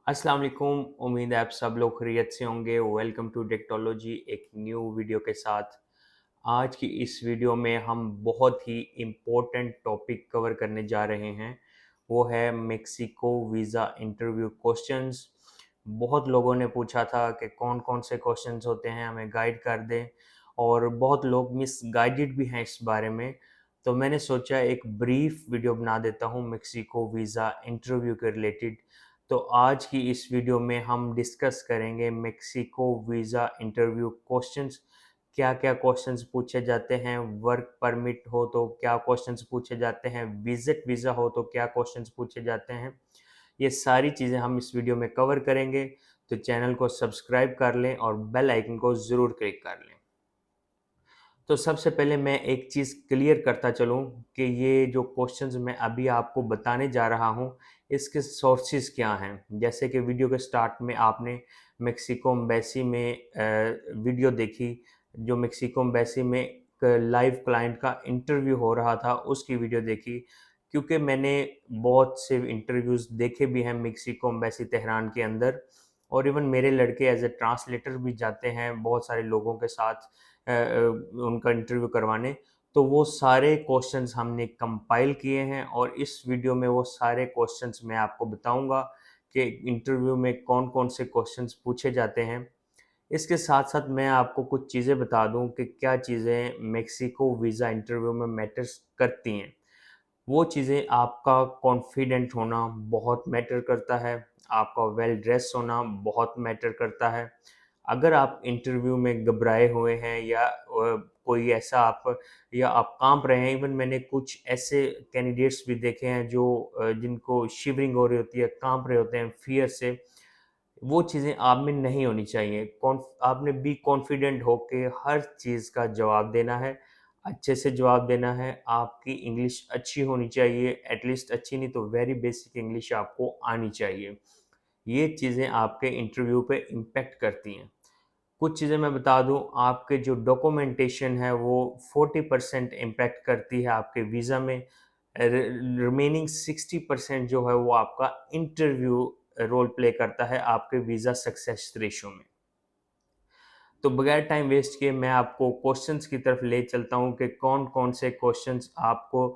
अस्सलाम वालेकुम। उम्मीद है आप सब लोग खैरियत से होंगे। वेलकम टू टेक्नोलॉजी एक न्यू वीडियो के साथ। आज की इस वीडियो में हम बहुत ही इम्पोर्टेंट टॉपिक कवर करने जा रहे हैं। वो है मेक्सिको वीज़ा इंटरव्यू क्वेश्चंस। बहुत लोगों ने पूछा था कि कौन कौन से क्वेश्चंस होते हैं, हमें गाइड कर दें, और बहुत लोग मिसगाइडेड भी हैं इस बारे में। तो मैंने सोचा एक ब्रीफ वीडियो बना देता हूँ मेक्सिको वीज़ा इंटरव्यू के रिलेटेड। तो आज की इस वीडियो में हम डिस्कस करेंगे मेक्सिको वीज़ा इंटरव्यू क्वेश्चंस। क्या-क्या क्वेश्चंस पूछे जाते हैं, वर्क परमिट हो तो क्या क्वेश्चंस पूछे जाते हैं, विज़िट वीज़ा हो तो क्या क्वेश्चंस पूछे जाते हैं। ये सारी चीज़ें हम इस वीडियो में कवर करेंगे। तो चैनल को सब्सक्राइब कर लें और बेल आइकन को ज़रूर क्लिक कर लें। तो सबसे पहले मैं एक चीज़ क्लियर करता चलूँ कि ये जो क्वेश्चंस मैं अभी आपको बताने जा रहा हूँ, इसके सोर्सेज़ क्या हैं। जैसे कि वीडियो के स्टार्ट में आपने मेक्सिको एम्बेसी में वीडियो देखी, जो मेक्सिको एम्बेसी में एक लाइव क्लाइंट का इंटरव्यू हो रहा था, उसकी वीडियो देखी। क्योंकि मैंने बहुत से इंटरव्यूज़ देखे भी हैं मेक्सिको एम्बेसी तेहरान के अंदर, और इवन मेरे लड़के एज़ अ ट्रांसलेटर भी जाते हैं बहुत सारे लोगों के साथ उनका इंटरव्यू करवाने। तो वो सारे क्वेश्चंस हमने कंपाइल किए हैं और इस वीडियो में वो सारे क्वेश्चंस मैं आपको बताऊँगा कि इंटरव्यू में कौन-कौन से क्वेश्चंस पूछे जाते हैं। इसके साथ-साथ मैं आपको कुछ चीज़ें बता दूँ कि क्या चीज़ें मेक्सिको वीज़ा इंटरव्यू में मैटर्स करती हैं। वो चीज़ें आपका कॉन्फिडेंट होना बहुत मैटर करता है, आपका वेल ड्रेस होना बहुत मैटर करता है। अगर आप इंटरव्यू में घबराए हुए हैं या कोई ऐसा आप या आप काँप रहे हैं, इवन मैंने कुछ ऐसे कैंडिडेट्स भी देखे हैं जो जिनको शिवरिंग हो रही होती है, काँप रहे होते हैं फ़ियर से। वो चीज़ें आप में नहीं होनी चाहिए। आपने बी कॉन्फिडेंट होके हर चीज़ का जवाब देना है, अच्छे से जवाब देना है। आपकी इंग्लिश अच्छी होनी चाहिए, एटलीस्ट अच्छी नहीं तो वेरी बेसिक इंग्लिश आपको आनी चाहिए। ये चीज़ें आपके इंटरव्यू पे इम्पैक्ट करती हैं। कुछ चीज़ें मैं बता दूँ, आपके जो डॉक्यूमेंटेशन है वो 40% इम्पैक्ट करती है आपके वीज़ा में। रिमेनिंग 60% जो है वो आपका इंटरव्यू रोल प्ले करता है आपके वीज़ा सक्सेस रेशियो में। तो बगैर टाइम वेस्ट किए मैं आपको क्वेश्चंस की तरफ ले चलता हूँ कि कौन-कौन से क्वेश्चंस आपको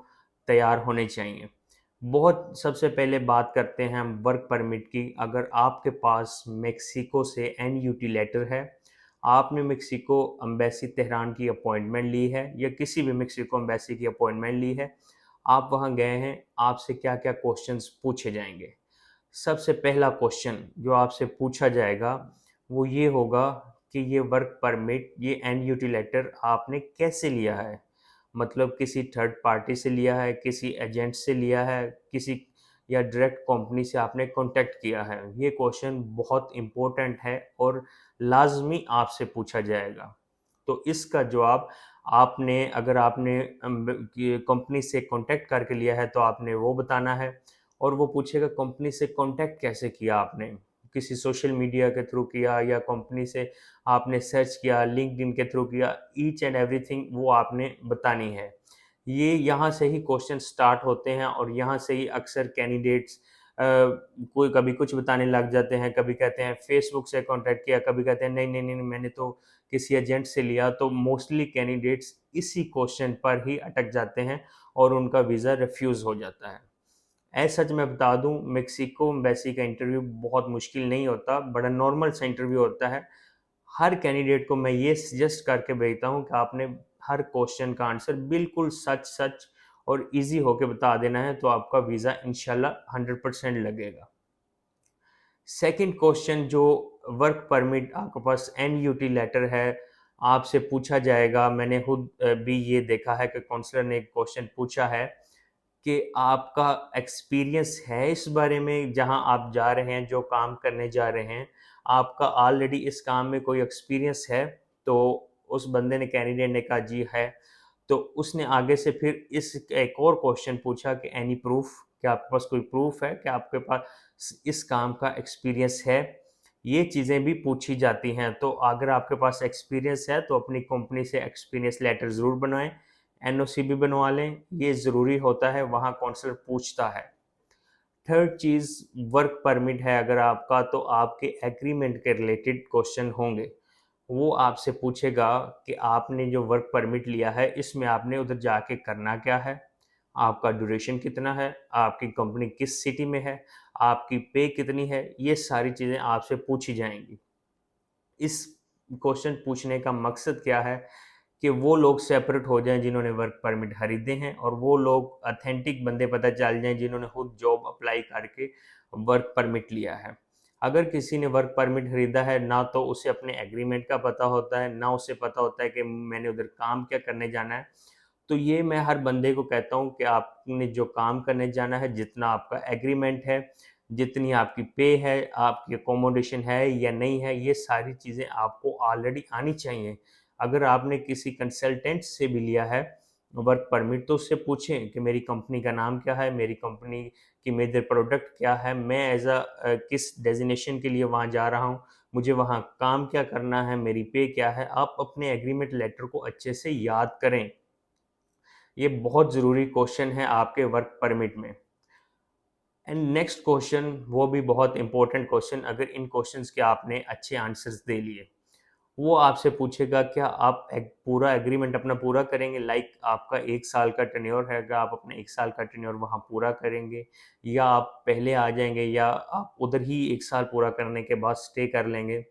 तैयार होने चाहिए। बहुत सबसे पहले बात करते हैं हम वर्क परमिट की। अगर आपके पास मेक्सिको से एनयूटी लेटर है, आपने मेक्सिको एम्बेसी तेहरान की अपॉइंटमेंट ली है या किसी भी मेक्सिको एम्बेसी की अपॉइंटमेंट ली है, आप वहाँ गए हैं, आपसे क्या-क्या क्वेश्चंस पूछे जाएँगे। सबसे पहला क्वेश्चन जो आपसे पूछा जाएगा, वो ये होगा कि ये वर्क परमिट, ये एनयूटी लेटर आपने कैसे लिया है? मतलब किसी थर्ड पार्टी से लिया है, किसी एजेंट से लिया है, किसी या डायरेक्ट कंपनी से आपने कॉन्टैक्ट किया है? ये क्वेश्चन बहुत इम्पोर्टेंट है और लाज़मी आपसे पूछा जाएगा। तो इसका जवाब आपने, अगर आपने ये कंपनी से कॉन्टैक्ट करके लिया है तो आपने वो बताना है, और वो पूछेगा कंपनी से कॉन्टैक्ट कैसे किया आपने? किसी सोशल मीडिया के थ्रू किया या कंपनी से आपने सर्च किया, लिंक्डइन के थ्रू किया, ईच एंड एवरीथिंग वो आपने बतानी है। ये यहाँ से ही क्वेश्चन स्टार्ट होते हैं और यहाँ से ही अक्सर कैंडिडेट्स कोई कभी कुछ बताने लग जाते हैं, कभी कहते हैं फेसबुक से कॉन्टैक्ट किया, कभी कहते हैं नहीं, मैंने तो किसी एजेंट से लिया। तो मोस्टली कैंडिडेट्स इसी क्वेश्चन पर ही अटक जाते हैं और उनका वीज़ा रिफ्यूज़ हो जाता है। सच मैं बता दूँ, मेक्सिको एम्बेसी का इंटरव्यू बहुत मुश्किल नहीं होता, बड़ा नॉर्मल सा इंटरव्यू होता है। हर कैंडिडेट को मैं ये सजेस्ट करके भेजता हूँ कि आपने हर क्वेश्चन का आंसर बिल्कुल सच-सच और ईज़ी होके बता देना है, तो आपका वीज़ा इंशाल्लाह 100% लगेगा। सेकंड क्वेश्चन जो वर्क परमिट आपके पास एनयूटी लेटर है, आपसे पूछा जाएगा। मैंने खुद भी ये देखा है कि काउंसलर ने एक क्वेश्चन पूछा है कि आपका एक्सपीरियंस है इस बारे में जहाँ आप जा रहे हैं, जो काम करने जा रहे हैं, आपका ऑलरेडी इस काम में कोई एक्सपीरियंस है? तो उस बंदे ने, कैंडिडेट ने कहा जी है। तो उसने आगे से फिर इस एक और क्वेश्चन पूछा कि एनी प्रूफ, क्या आपके पास कोई प्रूफ है कि आपके पास इस काम का एक्सपीरियंस है? ये चीज़ें भी पूछी जाती हैं। तो अगर आपके पास एक्सपीरियंस है तो अपनी कंपनी से एक्सपीरियंस लेटर ज़रूर बनवाएँ, एनओसी भी बनवा लें, ये ज़रूरी होता है, वहाँ काउंसलर पूछता है। थर्ड चीज़ वर्क परमिट है अगर आपका, तो आपके एग्रीमेंट के रिलेटेड क्वेश्चन होंगे। वो आपसे पूछेगा कि आपने जो वर्क परमिट लिया है, इसमें आपने उधर जाके करना क्या है? आपका ड्यूरेशन कितना है? आपकी कंपनी किस सिटी में है? आपकी पे कितनी है? ये सारी चीज़ें आपसे पूछी जाएँगी। इस क्वेश्चन पूछने का मकसद क्या है कि वो लोग सेपरेट हो जाएँ जिन्होंने वर्क परमिट खरीदे हैं, और वो लोग ऑथेंटिक बंदे पता चल जाएँ जिन्होंने खुद जॉब अप्लाई करके वर्क परमिट लिया है। अगर किसी ने वर्क परमिट खरीदा है, ना तो उसे अपने एग्रीमेंट का पता होता है, ना उसे पता होता है कि मैंने उधर काम क्या करने जाना है। तो ये मैं हर बंदे को कहता हूँ कि आपने जो काम करने जाना है, जितना आपका एग्रीमेंट है, जितनी आपकी पे है, आपकी अकोमोडेशन है या नहीं है, ये सारी चीज़ें आपको ऑलरेडी आनी चाहिए। अगर आपने किसी कंसल्टेंट से भी लिया है वर्क परमिट, तो उससे पूछें कि मेरी कंपनी का नाम क्या है, मेरी कंपनी की मेजर प्रोडक्ट क्या है, मैं किस डेज़िग्नेशन के लिए वहाँ जा रहा हूँ, मुझे वहाँ काम क्या करना है, मेरी पे क्या है। आप अपने एग्रीमेंट लेटर को अच्छे से याद करें। ये बहुत ज़रूरी क्वेश्चन है आपके वर्क परमिट में। एंड नेक्स्ट क्वेश्चन, वो भी बहुत इंपॉर्टेंट क्वेश्चन, अगर इन क्वेश्चंस के आपने अच्छे आंसर्स दे लिए, वो आपसे पूछेगा क्या आप पूरा एग्रीमेंट अपना पूरा करेंगे, लाइक आपका 1 साल का टेन्योर है, आप अपने 1 साल का टेन्योर वहाँ पूरा करेंगे, या आप पहले आ जाएंगे, या आप उधर ही 1 साल पूरा करने के बाद स्टे कर लेंगे।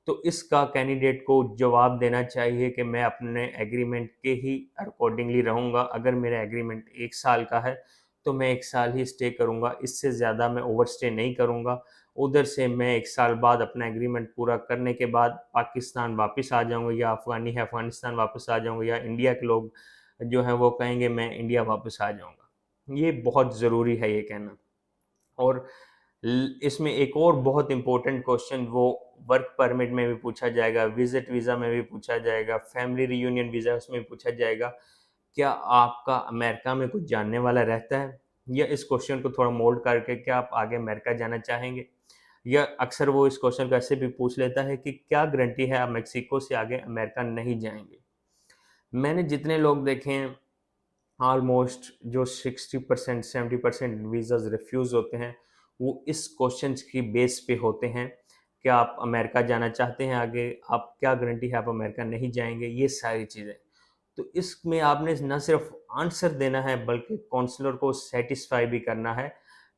तो इसका कैंडिडेट को जवाब देना चाहिए कि मैं अपने एग्रीमेंट के ही अकॉर्डिंगली रहूँगा। अगर मेरा एग्रीमेंट 1 साल का है, तो मैं 1 साल ही स्टे करूँगा, इससे ज़्यादा मैं ओवर स्टे नहीं करूँगा। उधर से मैं 1 साल बाद अपना एग्रीमेंट पूरा करने के बाद पाकिस्तान वापस आ जाऊँगा, या अफ़गानिस्तान वापस आ जाऊँगा, या इंडिया के लोग जो हैं वो कहेंगे मैं इंडिया वापस आ जाऊँगा। ये बहुत ज़रूरी है ये कहना। और इसमें एक और बहुत इम्पोर्टेंट क्वेश्चन वो वर्क परमिट में भी पूछा जाएगा, विजिट वीज़ा में भी पूछा जाएगा, फैमिली रियूनियन वीज़ा उसमें भी पूछा जाएगा। क्या आपका अमेरिका में कुछ जानने वाला रहता है? या इस क्वेश्चन को थोड़ा मोल्ड करके, क्या आप आगे अमेरिका जाना चाहेंगे? या अक्सर वो इस क्वेश्चन को ऐसे भी पूछ लेता है कि क्या गारंटी है आप मेक्सिको से आगे अमेरिका नहीं जाएँगे? मैंने जितने लोग देखे हैं, ऑलमोस्ट जो 60% 70% वीज़ाज़ रिफ्यूज़ होते हैं, वो इस क्वेश्चंस की बेस पे होते हैं। क्या आप अमेरिका जाना चाहते हैं आगे? आप क्या गारंटी है आप अमेरिका नहीं जाएँगे? ये सारी चीज़ें। तो इसमें आपने ना सिर्फ़ आंसर देना है, बल्कि काउंसलर को सैटिस्फाई भी करना है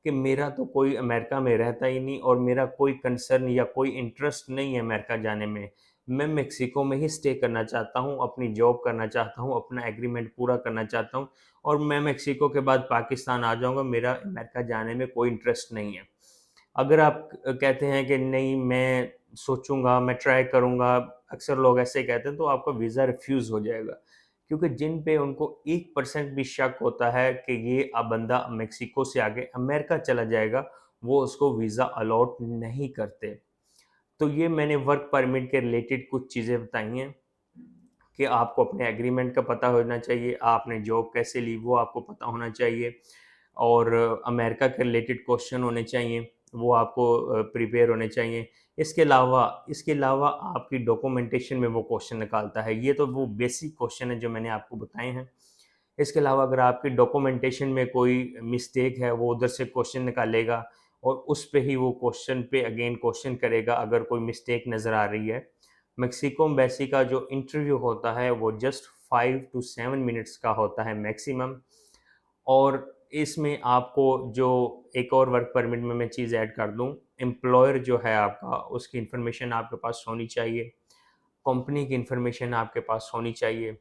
कि मेरा तो कोई अमेरिका में रहता ही नहीं, और मेरा कोई कंसर्न या कोई इंटरेस्ट नहीं है अमेरिका जाने में। मैं मेक्सिको में ही स्टे करना चाहता हूँ, अपनी जॉब करना चाहता हूँ, अपना एग्रीमेंट पूरा करना चाहता हूँ, और मैं मेक्सिको के बाद पाकिस्तान आ जाऊँगा, मेरा अमेरिका जाने में कोई इंटरेस्ट नहीं है। अगर आप कहते हैं कि नहीं मैं सोचूँगा, मैं ट्राई करूँगा, अक्सर लोग ऐसे कहते हैं, तो आपका वीज़ा रिफ्यूज़ हो जाएगा। क्योंकि जिन पे उनको 1% भी शक होता है कि ये बंदा मेक्सिको से आगे अमेरिका चला जाएगा, वो उसको वीज़ा अलॉट नहीं करते। तो ये मैंने वर्क परमिट के रिलेटेड कुछ चीज़ें बताई हैं कि आपको अपने एग्रीमेंट का पता होना चाहिए, आपने जॉब कैसे ली वो आपको पता होना चाहिए, और अमेरिका के रिलेटेड क्वेश्चन होने चाहिए, वो आपको प्रिपेयर होने चाहिए। इसके अलावा आपकी डॉक्यूमेंटेशन में वो क्वेश्चन निकालता है। ये तो वो बेसिक क्वेश्चन है जो मैंने आपको बताए हैं। इसके अलावा अगर आपकी डॉक्यूमेंटेशन में कोई मिस्टेक है, वो उधर से क्वेश्चन निकालेगा, और उस पे ही वो क्वेश्चन पे अगेन क्वेश्चन करेगा अगर कोई मिस्टेक नज़र आ रही है। मेक्सिको एम्बेसी का जो इंटरव्यू होता है वो जस्ट 5 टू 7 मिनट्स का होता है मैक्सिमम। और इसमें आपको जो एक और वर्क परमिट में मैं चीज़ ऐड कर दूँ, एम्प्लॉयर जो है आपका, उसकी इन्फॉर्मेशन आपके पास होनी चाहिए, कंपनी की इन्फॉर्मेशन आपके पास होनी चाहिए।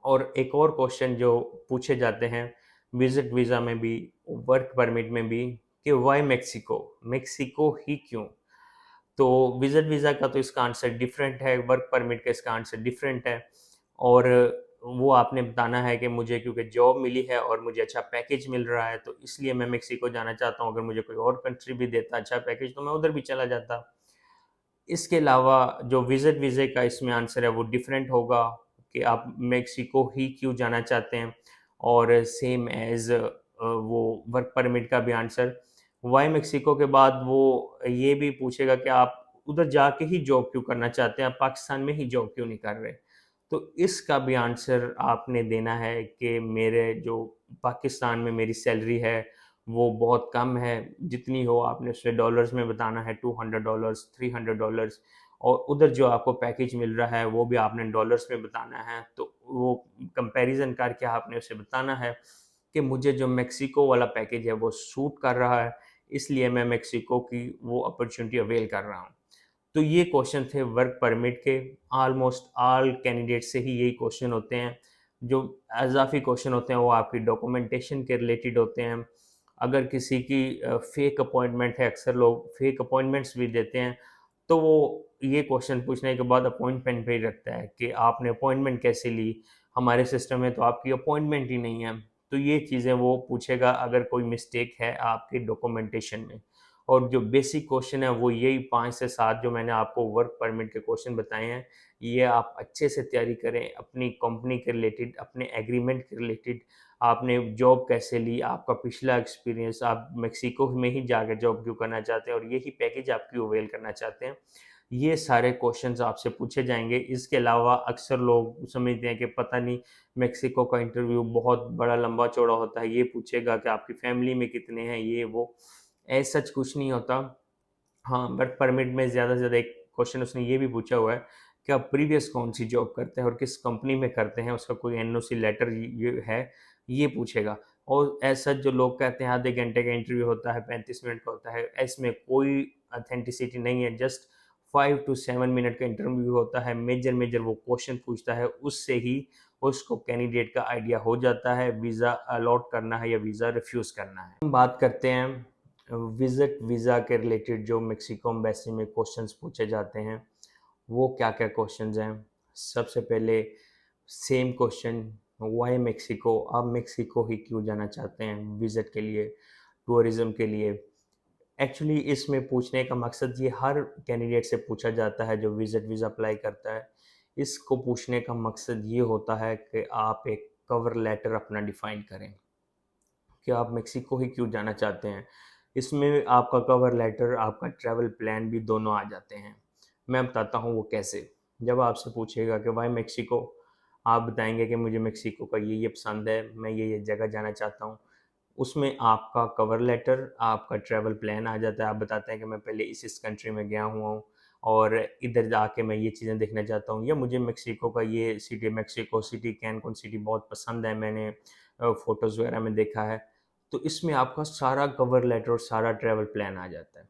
और एक और क्वेश्चन जो पूछे जाते हैं विज़िट वीज़ा में भी, वर्क परमिट में भी, कि व्हाई मेक्सिको? मेक्सिको ही क्यों? तो विज़िट वीज़ा का तो इसका आंसर डिफरेंट है, वर्क परमिट का इसका आंसर डिफरेंट है। और वो आपने बताना है कि मुझे क्योंकि जॉब मिली है और मुझे अच्छा पैकेज मिल रहा है, तो इसलिए मैं मेक्सिको जाना चाहता हूँ। अगर मुझे कोई और कंट्री भी देता अच्छा पैकेज, तो मैं उधर भी चला जाता। इसके अलावा जो विज़िट वीज़े का इसमें आंसर है वो डिफरेंट होगा कि आप मेक्सिको ही क्यों जाना चाहते हैं, और सेम एज़ वो वर्क परमिट का भी आंसर व्हाई मेक्सिको के बाद वो ये भी पूछेगा कि आप उधर जाके ही जॉब क्यों करना चाहते हैं, आप पाकिस्तान में ही जॉब क्यों नहीं कर रहे? तो इसका भी आंसर आपने देना है कि मेरे जो पाकिस्तान में मेरी सैलरी है, वो बहुत कम है, जितनी हो आपने उसे डॉलर्स में बताना है, $200, $300, और उधर जो आपको पैकेज मिल रहा है वो भी आपने डॉलर्स में बताना है। तो वो कंपैरिज़न करके आपने उसे बताना है कि मुझे जो मेक्सिको वाला पैकेज है वो सूट कर रहा है, इसलिए मैं मेक्सिको की वो अपॉर्च्युनिटी अवेल कर रहा हूँ। तो ये क्वेश्चन थे वर्क परमिट के। ऑलमोस्ट ऑल कैंडिडेट से ही यही क्वेश्चन होते हैं। जो इज़ाफ़ी क्वेश्चन होते हैं वो आपकी डॉक्यूमेंटेशन के रिलेटेड होते हैं। अगर किसी की फेक अपॉइंटमेंट है, अक्सर लोग फेक अपॉइंटमेंट्स भी देते हैं, तो वो ये क्वेश्चन पूछने के बाद अपॉइंटमेंट पे ही रखता है कि आपने अपॉइंटमेंट कैसे ली? हमारे सिस्टम में तो आपकी अपॉइंटमेंट ही नहीं है। तो ये चीज़ें वो पूछेगा अगर कोई मिस्टेक है आपकी डॉक्यूमेंटेशन में। और जो बेसिक क्वेश्चन है वो यही 5 से 7 जो मैंने आपको वर्क परमिट के क्वेश्चन बताए हैं, ये आप अच्छे से तैयारी करें अपनी कंपनी के रिलेटेड, अपने एग्रीमेंट के रिलेटेड, आपने जॉब कैसे ली, आपका पिछला एक्सपीरियंस, आप मेक्सिको में ही जाकर जॉब क्यों करना चाहते हैं और यही पैकेज आप क्यों अवेल करना चाहते हैं। ये सारे क्वेश्चंस आपसे पूछे जाएँगे। इसके अलावा अक्सर लोग समझते हैं कि पता नहीं मेक्सिको का इंटरव्यू बहुत बड़ा लंबा-चौड़ा होता है, ये पूछेगा कि आपकी फैमिली में कितने हैं, ये वो। एज़ सच कुछ नहीं होता। हाँ, वर्क परमिट में ज़्यादा से ज़्यादा एक क्वेश्चन उसने ये भी पूछा हुआ है कि आप प्रीवियस कौन-सी जॉब करते हैं और किस कंपनी में करते हैं, उसका कोई एनओसी लेटर ये है, ये पूछेगा। और एज़ सच जो लोग कहते हैं आधे घंटे का इंटरव्यू होता है, 35 मिनट का होता है, इसमें कोई ऑथेंटिसिटी नहीं है, जस्ट 5 टू 7 मिनट का इंटरव्यू होता है, मेजर-मेजर वो क्वेश्चन पूछता है, उससे ही उसको कैंडिडेट का आइडिया हो जाता है, वीज़ा अलॉट करना है या वीज़ा रिफ्यूज़ करना है। हम बात करते हैं विज़िट वीज़ा के रिलेटेड जो मेक्सिको एम्बेसी में क्वेश्चंस पूछे जाते हैं, वो क्या-क्या क्वेश्चंस हैं? सबसे पहले सेम क्वेश्चन, व्हाई मेक्सिको? आप मेक्सिको ही क्यों जाना चाहते हैं विज़िट के लिए, टूरिज़्म के लिए? एक्चुअली इसमें पूछने का मकसद ये हर कैंडिडेट से पूछा जाता है जो विज़िट वीज़ा अप्लाई करता है। इसको पूछने का मकसद ये होता है कि आप एक कवर लेटर अपना डिफ़ाइन करें। कि आप मेक्सिको ही क्यों जाना चाहते हैं। इसमें आपका कवर लेटर, आपका ट्रैवल प्लान भी दोनों आ जाते हैं। मैं बताता हूँ वो कैसे। जब आपसे पूछेगा कि व्हाई मेक्सिको? आप बताएँगे कि मुझे मेक्सिको का ये पसंद है, मैं ये जगह जाना चाहता हूँ। उसमें आपका कवर लेटर, आपका ट्रैवल प्लान आ जाता है। आप बताते हैं कि मैं पहले इस कंट्री में गया हुआ हूँ और इधर जाके मैं ये चीज़ें देखना चाहता हूँ या मुझे मेक्सिको का ये city, Mexico city, Cancun city बहुत पसंद है, मैंने फ़ोटोज़ वगैरह में देखा है। तो इसमें आपका सारा कवर लेटर और सारा ट्रैवल प्लान आ जाता है।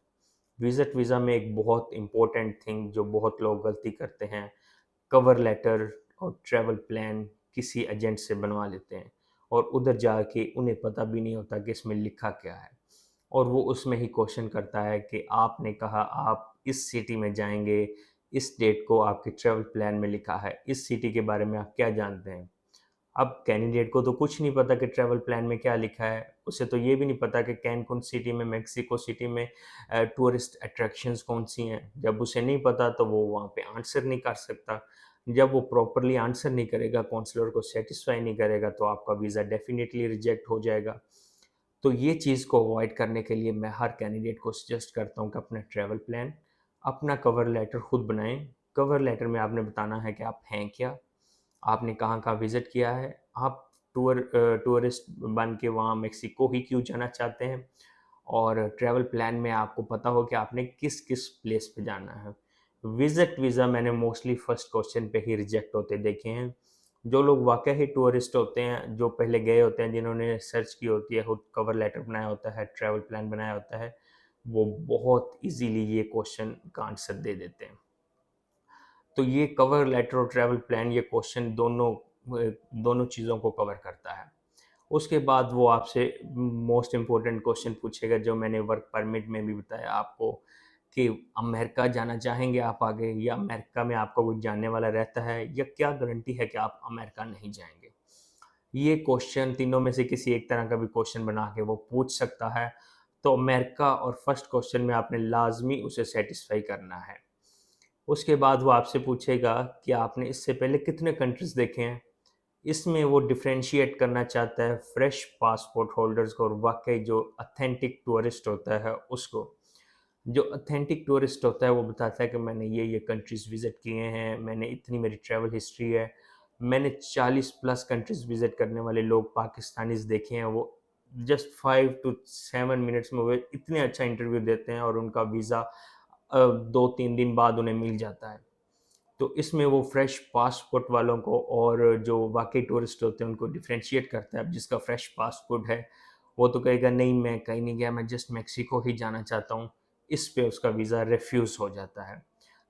विज़िट वीज़ा में एक बहुत इम्पोर्टेंट थिंग जो बहुत लोग गलती करते हैं, कवर लेटर और ट्रैवल प्लान किसी एजेंट से बनवा लेते हैं और उधर जाके उन्हें पता भी नहीं होता कि इसमें लिखा क्या है और वो उसमें ही क्वेश्चन करता है कि आपने कहा आप इस सिटी में जाएँगे, इस डेट को आपके ट्रैवल प्लान में लिखा है, इस सिटी के बारे में आप क्या जानते हैं? अब कैंडिडेट को तो कुछ नहीं पता कि ट्रैवल प्लान में क्या लिखा है, उसे तो ये भी नहीं पता कि कैनकुन सिटी में, मेक्सिको सिटी में टूरिस्ट अट्रैक्शंस कौन-सी हैं। जब उसे नहीं पता तो वो वहाँ पे आंसर नहीं कर सकता। जब वो प्रॉपर्ली आंसर नहीं करेगा, काउंसलर को सैटिस्फाई नहीं करेगा तो आपका वीज़ा डेफ़िनिटली रिजेक्ट हो जाएगा। तो ये चीज़ को अवॉइड करने के लिए मैं हर कैंडिडेट को सजेस्ट करता हूँ कि अपना ट्रैवल प्लान, अपना कवर लेटर खुद बनाएँ। कवर लेटर में आपने बताना है कि आप हैं क्या? आपने कहाँ-कहाँ विज़िट किया है? आप टूरिस्ट बन के वहाँ मेक्सिको ही क्यों जाना चाहते हैं? और ट्रैवल प्लान में आपको पता हो कि आपने किस-किस प्लेस पे जाना है। विज़िट वीज़ा मैंने मोस्टली फर्स्ट क्वेश्चन पे ही रिजेक्ट होते देखे हैं। जो लोग वाक़ई ही टूरिस्ट होते हैं, जो पहले गए होते हैं, जिन्होंने सर्च की होती है, खुद कवर लेटर बनाया होता है, ट्रैवल प्लान बनाया होता है, वो बहुत ईज़िली ये क्वेश्चन का आंसर दे देते हैं। तो ये कवर लेटर और ट्रैवल प्लान ये क्वेश्चन दोनों चीज़ों को कवर करता है। उसके बाद वो आपसे मोस्ट इम्पोर्टेंट क्वेश्चन पूछेगा जो मैंने वर्क परमिट में भी बताया आपको कि अमेरिका जाना चाहेंगे आप आगे या अमेरिका में आपका कोई जानने वाला रहता है या क्या गारंटी है कि आप अमेरिका नहीं जाएँगे? ये क्वेश्चन तीनों में से किसी एक तरह का भी क्वेश्चन बना के वो पूछ सकता है। तो अमेरिका और फर्स्ट क्वेश्चन में आपने लाज़मी उसे सैटिस्फाई करना है। उसके बाद वो आपसे पूछेगा कि आपने इससे पहले कितने कंट्रीज़ देखे हैं? इसमें वो डिफरेंशिएट करना चाहता है फ्रेश पासपोर्ट होल्डर्स को और वाक़ई जो ऑथेंटिक टूरिस्ट होता है उसको। जो ऑथेंटिक टूरिस्ट होता है वो बताता है कि मैंने ये कंट्रीज़ विज़िट किए हैं, मैंने इतनी मेरी ट्रैवल हिस्ट्री है, मैंने 40 प्लस कंट्रीज़ विज़िट करने वाले लोग पाकिस्तानीज़ देखे हैं, वो जस्ट 5 टू 7 मिनट्स में वो इतने अच्छा इंटरव्यू देते हैं और उनका वीज़ा 2-3 दिन बाद उन्हें मिल जाता है। तो इसमें वो फ्रेश पासपोर्ट वालों को और जो वाकई टूरिस्ट होते हैं उनको डिफरेंशिएट करता है। अब जिसका फ्रेश पासपोर्ट है वो तो कहेगा नहीं मैं कहीं नहीं गया, मैं जस्ट मेक्सिको ही जाना चाहता हूँ। इस पे उसका वीज़ा रिफ्यूज़ हो जाता है।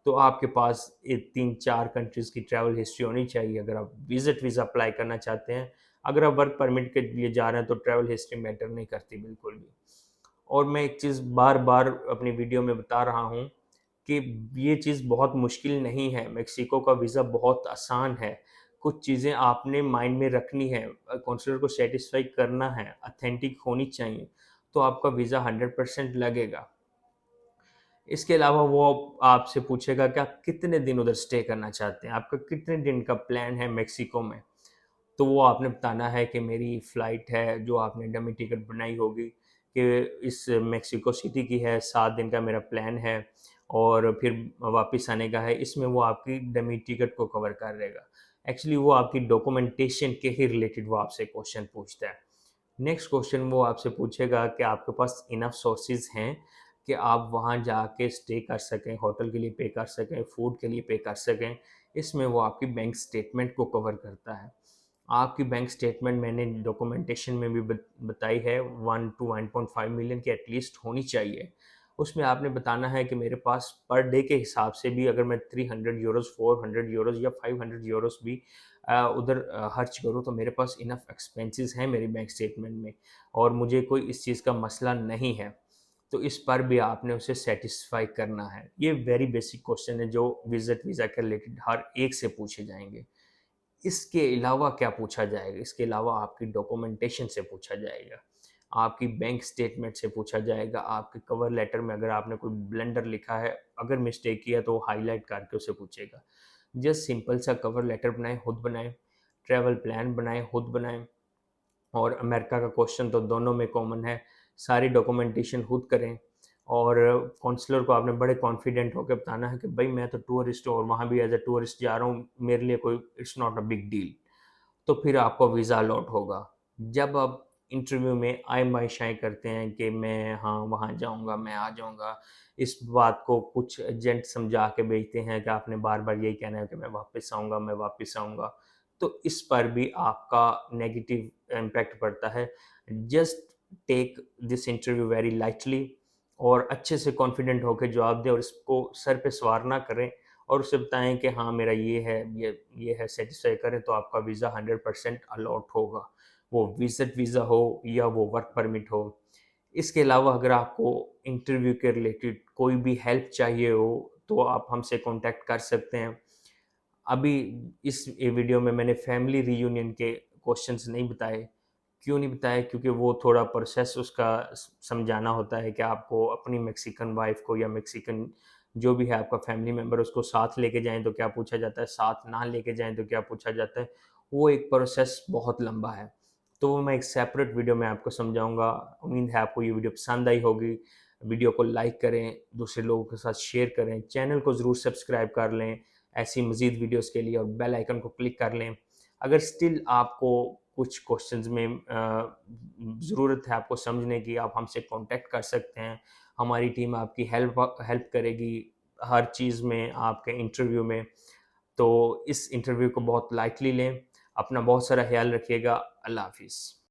तो आपके पास ये 3-4 कंट्रीज़ की ट्रैवल हिस्ट्री होनी चाहिए अगर आप विज़िट वीज़ा अप्लाई करना चाहते हैं। अगर आप वर्क परमिट के लिए जा रहे हैं तो ट्रैवल हिस्ट्री मैटर नहीं करती बिल्कुल भी। और मैं एक चीज़ बार-बार अपनी वीडियो में बता रहा हूँ कि ये चीज़ बहुत मुश्किल नहीं है, मेक्सिको का वीज़ा बहुत आसान है। कुछ चीज़ें आपने माइंड में रखनी है, काउंसलर को सैटिस्फाई करना है, ऑथेंटिक होनी चाहिए, तो आपका वीज़ा 100% लगेगा। इसके अलावा वो आपसे पूछेगा कि आप कितने दिन उधर स्टे करना चाहते हैं, आपका कितने दिन का प्लान है मेक्सिको में। तो वो आपने बताना है कि मेरी फ़्लाइट है, जो आपने डमी टिकट बनाई होगी कि इस मेक्सिको सिटी की है, 7 दिन का मेरा प्लान है और फिर वापस आने का है। इसमें वो आपकी डमी टिकट को कवर कर देगा। एक्चुअली वो आपकी डॉक्यूमेंटेशन के ही रिलेटेड वो आपसे क्वेश्चन पूछता है। नेक्स्ट क्वेश्चन वो आपसे पूछेगा कि आपके पास इनफ सोर्सेज़ हैं कि आप वहाँ जाके स्टे कर सकें, होटल के लिए पे कर सकें, फूड के लिए पे कर सकें। इसमें वो आपकी बैंक स्टेटमेंट को कवर करता है। आपकी बैंक स्टेटमेंट मैंने डॉक्यूमेंटेशन में भी बताई है 1 टू 1.5 मिलियन की एटलीस्ट होनी चाहिए। उसमें आपने बताना है कि मेरे पास पर डे के हिसाब से भी अगर मैं 300 यूरोज़, 400 यूरोज़ या 500 यूरोज़ भी उधर खर्च करूँ तो मेरे पास इनफ एक्सपेंसेस हैं मेरी बैंक स्टेटमेंट में और मुझे कोई इस चीज़ का मसला नहीं है। तो इस पर भी आपने उसे सैटिस्फाई करना है। ये वेरी बेसिक क्वेश्चन है जो विज़िट वीज़ा के रिलेटेड हर एक से पूछे जाएँगे। इसके अलावा क्या पूछा जाएगा? इसके अलावा आपकी डॉक्यूमेंटेशन से पूछा जाएगा, आपकी बैंक स्टेटमेंट से पूछा जाएगा, आपके कवर लेटर में अगर आपने कोई ब्लंडर लिखा है, अगर मिस्टेक किया तो वो हाइलाइट करके उसे पूछेगा। जस्ट सिंपल सा कवर लेटर बनाएँ, खुद बनाएँ, ट्रैवल प्लान बनाएँ, खुद बनाएँ और अमेरिका का क्वेश्चन तो दोनों में कॉमन है, सारी डॉक्यूमेंटेशन खुद करें और काउंसलर को आपने बड़े कॉन्फिडेंट होके बताना है कि भई मैं तो टूरिस्ट हूँ और वहाँ भी एज़ अ टूरिस्ट जा रहा हूँ, मेरे लिए कोई it's not a big deal. तो फिर आपको वीज़ा अलॉट होगा। जब आप इंटरव्यू में आय-बाय-शाय करते हैं कि मैं हाँ, वहाँ जाऊँगा, मैं आ जाऊँगा, इस बात को कुछ एजेंट समझा के भेजते हैं कि आपने बार-बार यही कहना है कि मैं वापस आऊँगा, मैं वापस आऊँगा। तो इस पर भी आपका नेगेटिव इम्पैक्ट पड़ता है। Just take this interview very lightly और अच्छे से कॉन्फिडेंट होके जवाब दें और इसको सर पे सवार ना करें और उसे बताएँ कि हाँ, मेरा ये है, सैटिस्फाई करें तो आपका वीज़ा 100% अलॉट होगा। वो विज़िट वीज़ा हो या वो वर्क परमिट हो। इसके अलावा अगर आपको इंटरव्यू के रिलेटेड कोई भी हेल्प चाहिए हो, तो आप हमसे कॉन्टैक्ट कर सकते हैं। अभी इस वीडियो में मैंने फैमिली रियूनियन के क्वेश्चंस नहीं बताए। क्यों नहीं बताए? क्योंकि वो थोड़ा प्रोसेस उसका समझाना होता है कि आपको अपनी मेक्सिकन वाइफ़ को या मेक्सिकन जो भी है आपका फैमिली मेंबर उसको साथ लेके जाएँ तो क्या पूछा जाता है, साथ ना लेके जाएँ तो क्या पूछा जाता है। वो एक प्रोसेस बहुत लंबा है। तो वो मैं एक सेपरेट वीडियो में आपको समझाऊँगा। उम्मीद है आपको ये वीडियो पसंद आई होगी। वीडियो को लाइक करें, दूसरे लोगों के साथ शेयर करें, चैनल को ज़रूर सब्सक्राइब कर लें ऐसी मज़ीद वीडियोज़ के लिए और बेल आइकन को क्लिक कर लें। अगर स्टिल आपको कुछ क्वेश्चंस में ज़रूरत है आपको समझने की, आप हमसे कॉन्टैक्ट कर सकते हैं। हमारी टीम आपकी हेल्प हेल्प करेगी हर चीज़ में, आपके इंटरव्यू में। तो इस इंटरव्यू को बहुत लाइटली लें। अपना बहुत सारा ख़्याल रखिएगा। अल्लाह हाफ़िज़।